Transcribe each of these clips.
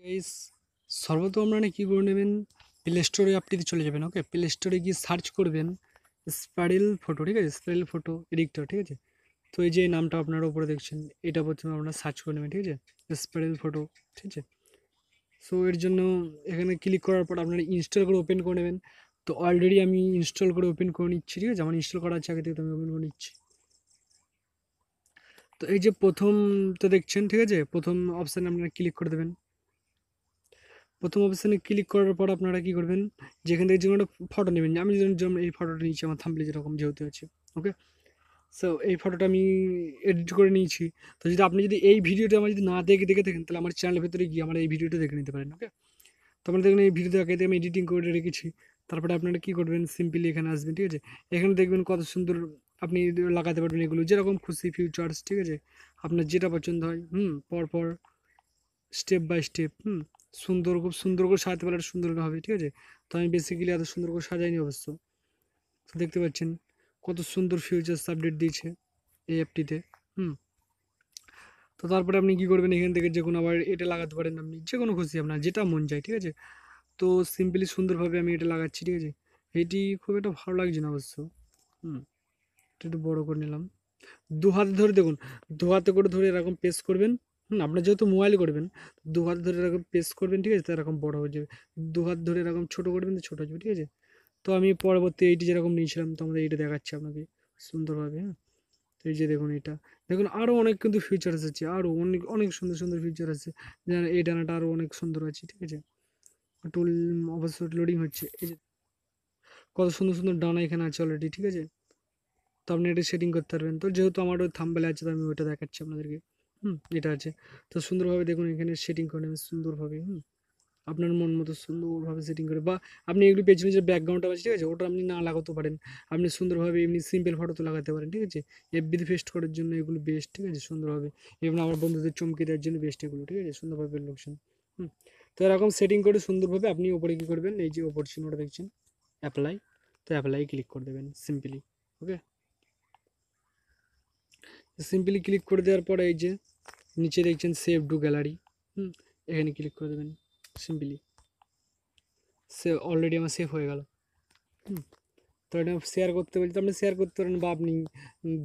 Guys, সর্বপ্রথম আপনারা কি করে নেবেন, প্লে স্টোরে আপনিতে চলে যাবেন। ওকে, প্লে স্টোরে গিয়ে সার্চ করবেন স্পাইরাল ফটো। ঠিক আছে, স্পাইরাল ফটো এডিটর। ঠিক আছে, তো এই যে নামটা আপনারা উপরে দেখছেন, এটা প্রথমে আপনারা সার্চ করে নেবেন। ঠিক আছে, স্পাইরাল ফটো। ঠিক আছে, সো এর জন্য এখানে ক্লিক করার পর আপনারা ইনস্টল করে ওপেন করে নেবেন। তো অলরেডি আমি ইনস্টল করে ওপেন করে নিচ্ছি। ঠিক আছে, আমার ইনস্টল করা আছে আগে থেকে, তো আমি ওপেন করে নিচ্ছি। তো এই যে প্রথম তো দেখছেন, ঠিক আছে, প্রথম অপশানে আপনারা ক্লিক করে দেবেন। প্রথম অপশানে ক্লিক করার পর আপনারা কি করবেন, যেখান থেকে যে কোনো একটা ফটো নেবেন। আমি যেমন এই ফটোটা নিয়েছি, আমার থাম্বনেলে যেরকম যেহেতু আছে। ওকে, সো এই ফটোটা আমি এডিট করে নিয়েছি। তো যদি আপনি যদি এই ভিডিওটা আমার যদি না দেখে থাকেন, তাহলে আমার চ্যানেলের ভেতরে গিয়ে আমার এই ভিডিওটা দেখে নিতে পারেন। ওকে, তো আপনারা দেখুন এই ভিডিওতে আগে আমি এডিটিং করে রেখেছি। তারপরে আপনারা কী করবেন, সিম্পলি এখানে আসবেন। ঠিক আছে, এখানে দেখবেন কত সুন্দর আপনি লাগাতে পারবেন এগুলো যেরকম খুশি ফিউচার্স। ঠিক আছে, আপনার যেটা পছন্দ হয় পরপর স্টেপ বাই স্টেপ সুন্দর, খুব সুন্দর করে সাজাতে পারলে সুন্দর হবে। ঠিক আছে, তো আমি বেসিক্যালি এত সুন্দর করে সাজাইনি অবশ্য। তো দেখতে পাচ্ছেন কত সুন্দর ফিউচার্স আপডেট দিয়েছে এই অ্যাপটিতে। তো তারপরে আপনি কি করবেন, এখান থেকে যে কোনো আবার এটা লাগাতে পারেন, আপনি যে কোনো খুশি আপনার যেটা মন যায়। ঠিক আছে, তো সিম্পলি সুন্দরভাবে আমি এটা লাগাচ্ছি। ঠিক আছে, এটি খুব একটা ভালো লাগছে না অবশ্য। এটা একটু বড়ো করে নিলাম। দু হাতে ধরে দেখুন, দু হাতে করে ধরে এরকম প্রেস করবেন। আপনার যেহেতু মোবাইল করবেন, দু হাত ধরে এরকম প্রেস করবেন। ঠিক আছে, তো এরকম বড় হয়ে যাবে। দু হাত ধরে এরকম ছোট করবেন, তো ছোট হয়ে যাবে। ঠিক আছে, তো আমি পরবর্তী এইটি যেরকম নিয়েছিলাম, তো আমাদের এইটা দেখাচ্ছি আপনাকে সুন্দরভাবে। তো এই যে দেখুন, এটা দেখুন আরও অনেক কিন্তু ফিচার্স আছে, আরও অনেক অনেক সুন্দর সুন্দর ফিচার আছে। যেন এই ডানাটা আরও অনেক সুন্দর আছে। ঠিক আছে, টুল অবশ্য লোডিং হচ্ছে। এই যে কত সুন্দর সুন্দর ডানা এখানে আছে অলরেডি। ঠিক আছে, তো আপনি এটা সেটিং করতে পারবেন। তো যেহেতু আমার ওই থাম্বনেলে আছে, তো আমি ওইটা দেখাচ্ছি আপনাদেরকে। এটা আছে। তো সুন্দরভাবে দেখুন এখানে সেটিং করে নেবেন সুন্দরভাবে। আপনার মন মতো সুন্দরভাবে সেটিং করে, বা আপনি এগুলি পেছনে যে ব্যাকগ্রাউন্ডটা আছে, ঠিক আছে, ওটা আপনি না লাগাতে পারেন। আপনি সুন্দরভাবে এমনি সিম্পল ফটো তো লাগাতে পারেন। ঠিক আছে, এফবিতে ফেস্ট করার জন্য এগুলো বেস্ট। ঠিক আছে, সুন্দরভাবে এবং আমার বন্ধুদের চমকে দেওয়ার জন্য বেস্ট এগুলো। ঠিক আছে, সুন্দরভাবে লোকেশন। তো এরকম সেটিং করে সুন্দরভাবে আপনি ওপরে কী করবেন, এই যে ওপর চিহ্নটা দেখছেন অ্যাপ্লাই, তো অ্যাপ্লাই ক্লিক করে দেবেন সিম্পলি। ওকে, সিম্পলি ক্লিক করে দেওয়ার পরে এই যে নিচে দেখছেন সেভ টু গ্যালারি, এখানে ক্লিক করে দেবেন সিম্পলি। সেভ অলরেডি আমার সেভ হয়ে গেল। তো এটা শেয়ার করতে বলতে আপনি শেয়ার করতে পারেন, বা আপনি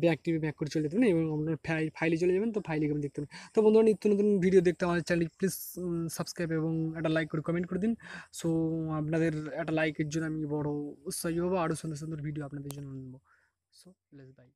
ব্যাক টিভি ব্যাক করে চলে যেতে পারেন এবং আপনার ফাইলে চলে যাবেন। তো ফাইলে গেলে দেখতে পাবেন। তো বন্ধুরা, নিত্য নতুন ভিডিও দেখতে আমাদের চ্যানেল প্লিজ সাবস্ক্রাইব এবং একটা লাইক করে কমেন্ট করে দিন। সো আপনাদের একটা লাইকের জন্য আমি বড় উৎসাহী হবো, আরও সুন্দর সুন্দর ভিডিও আপনাদের জন্য আনবো। So let's by.